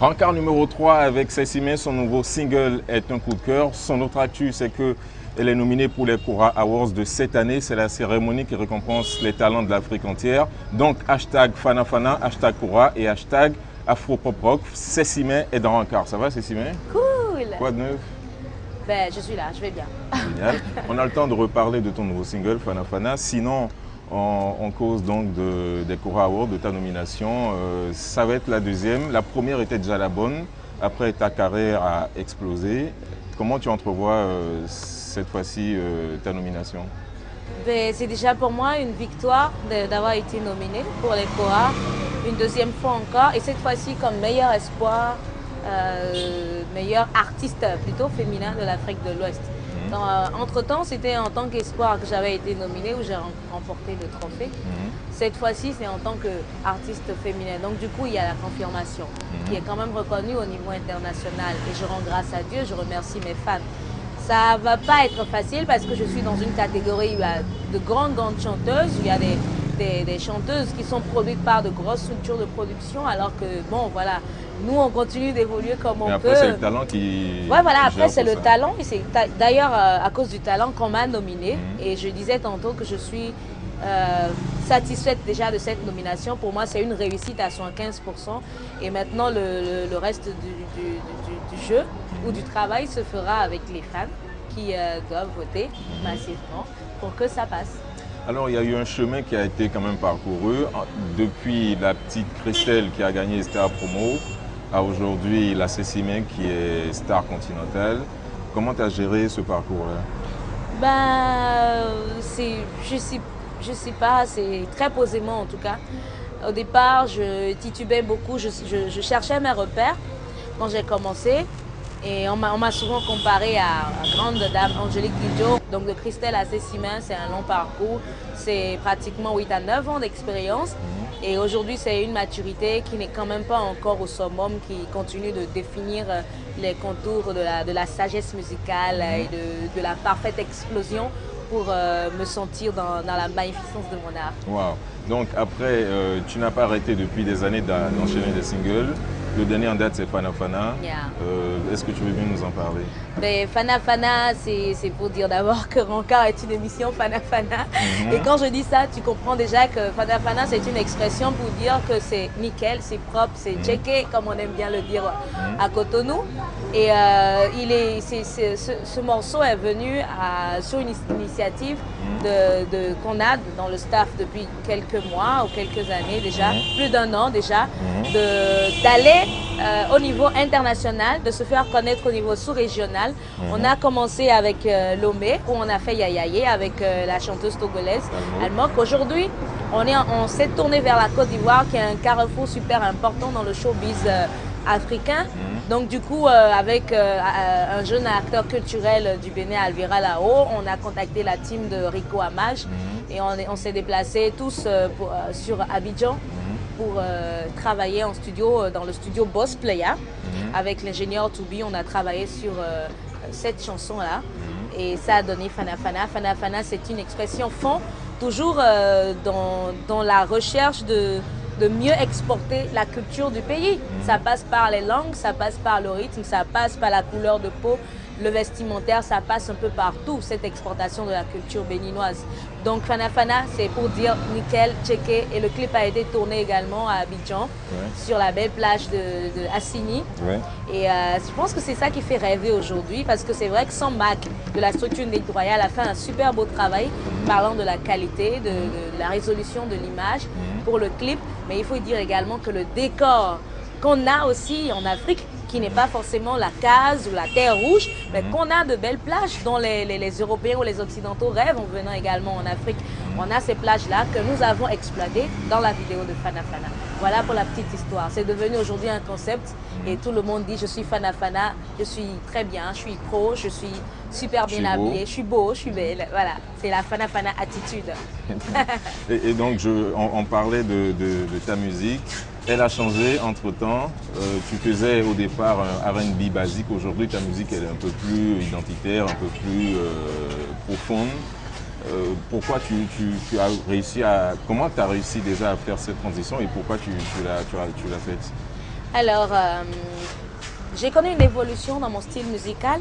Rencard numéro 3 avec Cécimé, son nouveau single est un coup de cœur. Son autre actu, c'est qu'elle est nominée pour les Kora Awards de cette année. C'est la cérémonie qui récompense les talents de l'Afrique entière. Donc hashtag Fanafana, hashtag Kora et hashtag Afro-Pop Rock. Cécimé est dans Rencard. Ça va Cécimé? Cool. Quoi de neuf? Ben, je suis là, je vais bien. Génial. On a le temps de reparler de ton nouveau single Fanafana. Sinon, en cause donc des Kora Awards, de ta nomination, ça va être la deuxième. La première était déjà la bonne. Après, ta carrière a explosé. Comment tu entrevois cette fois-ci ta nomination? Ben, c'est déjà pour moi une victoire d'avoir été nominée pour les Kora. Une deuxième fois encore. Et cette fois-ci comme meilleur espoir, meilleur artiste plutôt féminin de l'Afrique de l'Ouest. Entre-temps, c'était en tant qu'espoir que j'avais été nominée où j'ai remporté le trophée. Cette fois-ci, c'est en tant qu'artiste féminin. Donc du coup, il y a la confirmation qui est quand même reconnue au niveau international. Et je rends grâce à Dieu, je remercie mes fans. Ça ne va pas être facile parce que je suis dans une catégorie où il y a de grandes chanteuses, où il y a des chanteuses qui sont produites par de grosses structures de production, alors que, bon, voilà, nous, on continue d'évoluer comme on peut. Après, c'est le talent qui... Ouais, voilà, après, c'est le talent. Et c'est d'ailleurs à cause du talent qu'on m'a nominée. Et je disais tantôt que je suis satisfaite déjà de cette nomination. Pour moi, c'est une réussite à 115%. Et maintenant, le reste du jeu ou du travail se fera avec les fans qui doivent voter massivement pour que ça passe. Alors, il y a eu un chemin qui a été quand même parcouru. Depuis la petite Christelle qui a gagné Star Promo, à aujourd'hui la Cécimé qui est Star Continentale. Comment tu as géré ce parcours-là? Je sais pas, c'est très posément en tout cas. Au départ, je titubais beaucoup, je cherchais mes repères quand j'ai commencé. Et on m'a souvent comparé à grande dame Angélique Kidjo. Donc de Christelle à Cécimé, c'est un long parcours. C'est pratiquement 8 à 9 ans d'expérience. Et aujourd'hui, c'est une maturité qui n'est quand même pas encore au summum, qui continue de définir les contours de la sagesse musicale et de la parfaite explosion pour me sentir dans la magnificence de mon art. Wow. Donc après, tu n'as pas arrêté depuis des années d'enchaîner des singles. Le dernier en date, c'est Fanafana. Yeah. Est-ce que tu veux bien nous en parler? Ben, Fanafana, c'est pour dire d'abord que Rencard est une émission Fanafana. Et quand je dis ça, tu comprends déjà que Fanafana, c'est une expression pour dire que c'est nickel, c'est propre, c'est checké, comme on aime bien le dire à Cotonou. Et ce morceau est venu sur une initiative qu'on a dans le staff depuis quelques mois ou quelques années déjà, plus d'un an déjà, d'aller au niveau international, de se faire connaître au niveau sous-régional. On a commencé avec Lomé, où on a fait Yayaye avec la chanteuse togolaise Almok. Aujourd'hui, on s'est tourné vers la Côte d'Ivoire, qui est un carrefour super important dans le showbiz africain. Donc du coup, avec un jeune acteur culturel du Bénin, Alvira Lao, on a contacté la team de Rico Amage et on s'est déplacés tous sur Abidjan pour travailler en studio, dans le studio Boss Playa. Avec l'ingénieur Toubi, on a travaillé sur cette chanson-là et ça a donné Fanafana. Fanafana, c'est une expression fond, toujours dans la recherche de mieux exporter la culture du pays. Ça passe par les langues, ça passe par le rythme, ça passe par la couleur de peau, le vestimentaire, ça passe un peu partout, cette exportation de la culture béninoise. Donc Fanafana, c'est pour dire nickel, checké. Et le clip a été tourné également à Abidjan, sur la belle plage de Assini. Et je pense que c'est ça qui fait rêver aujourd'hui, parce que c'est vrai que sans Mac, de la structure Royale, a fait un super beau travail, parlant de la qualité, de la résolution de l'image pour le clip. Mais il faut dire également que le décor qu'on a aussi en Afrique, qui n'est pas forcément la case ou la terre rouge, mais qu'on a de belles plages dont les Européens ou les Occidentaux rêvent en venant également en Afrique. On a ces plages-là que nous avons exploitées dans la vidéo de Fanafana. Voilà pour la petite histoire. C'est devenu aujourd'hui un concept et tout le monde dit je suis Fanafana, je suis très bien, je suis pro, je suis super bien habillée, je suis beau, je suis belle. Voilà, c'est la Fanafana attitude. et donc, on parlait de ta musique. Elle a changé entre-temps. Tu faisais au départ un R&B basique. Aujourd'hui, ta musique elle est un peu plus identitaire, un peu plus profonde. Pourquoi tu as réussi à... Comment tu as réussi déjà à faire cette transition et pourquoi tu l'as faite? Alors, j'ai connu une évolution dans mon style musical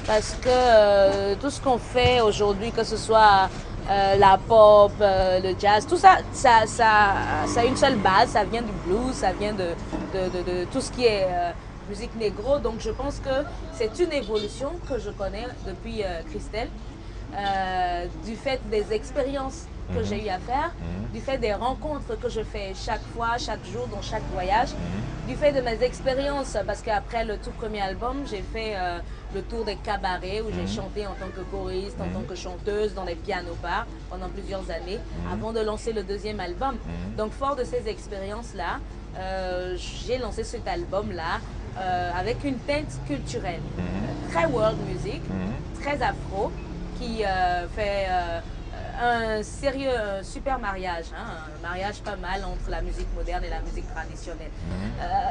parce que tout ce qu'on fait aujourd'hui, que ce soit la pop, le jazz, tout ça, ça a une seule base, ça vient du blues, ça vient de tout ce qui est musique négro. Donc je pense que c'est une évolution que je connais depuis Christelle, du fait des expériences que j'ai eu à faire, du fait des rencontres que je fais chaque fois, chaque jour, dans chaque voyage, du fait de mes expériences, parce qu'après le tout premier album, j'ai fait le tour des cabarets où j'ai chanté en tant que choriste, en tant que chanteuse dans des pianos-bars pendant plusieurs années, avant de lancer le deuxième album. Donc fort de ces expériences-là, j'ai lancé cet album-là avec une teinte culturelle, très world music, très afro, qui fait un sérieux, super mariage, un mariage pas mal entre la musique moderne et la musique traditionnelle.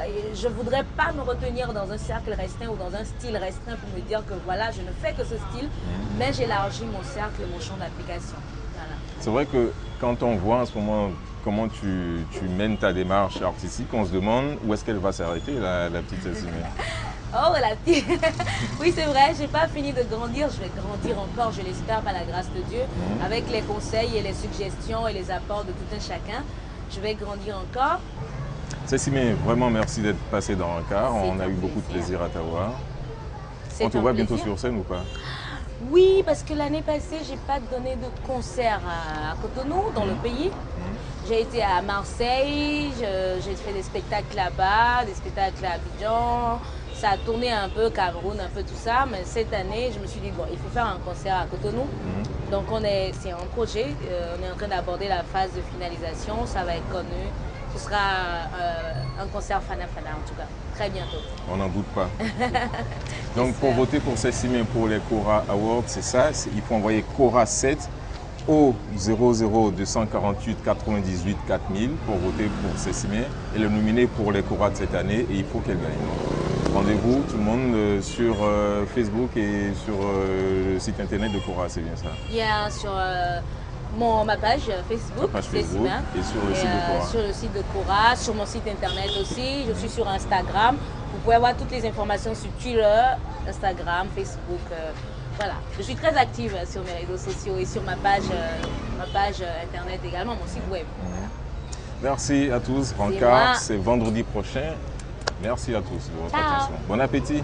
Et je ne voudrais pas me retenir dans un cercle restreint ou dans un style restreint pour me dire que voilà, je ne fais que ce style, mais j'élargis mon cercle, mon champ d'application. Voilà. C'est vrai que quand on voit en ce moment comment tu mènes ta démarche artistique, on se demande où est-ce qu'elle va s'arrêter, la petite Cécimé. Oh, la petite. Oui, c'est vrai, j'ai pas fini de grandir. Je vais grandir encore, je l'espère, par la grâce de Dieu, avec les conseils et les suggestions et les apports de tout un chacun. Je vais grandir encore. Cécimé, vraiment merci d'être passé dans un quart. On a eu beaucoup de plaisir à t'avoir. On te voit bientôt sur scène ou pas? Oui, parce que l'année passée, j'ai pas donné de concert à Cotonou, dans le pays. J'ai été à Marseille, j'ai fait des spectacles là-bas, des spectacles à Abidjan. Ça a tourné un peu, Cameroun, un peu tout ça, mais cette année, je me suis dit, bon, il faut faire un concert à Cotonou. Donc, c'est un projet, on est en train d'aborder la phase de finalisation, ça va être connu. Ce sera un concert Fana Fana, en tout cas, très bientôt. On n'en doute pas. Donc, pour voter pour Cécimé pour les Cora Awards, c'est ça, il faut envoyer Cora 7 au 00248 98 4000 pour voter pour Cécimé et le nominer pour les Cora de cette année, et il faut qu'elle gagne. Rendez-vous tout le monde sur Facebook et sur le site internet de Cora, c'est bien ça? Il y a sur ma page Facebook, Cécimé, et sur le site de Cora. Sur le site de Cora, sur mon site internet aussi, je suis sur Instagram. Vous pouvez avoir toutes les informations sur Twitter, Instagram, Facebook. Voilà, je suis très active sur mes réseaux sociaux et sur ma page internet également, mon site web. Merci à tous. Rencard, c'est vendredi prochain. Merci à tous de votre attention. Bon appétit.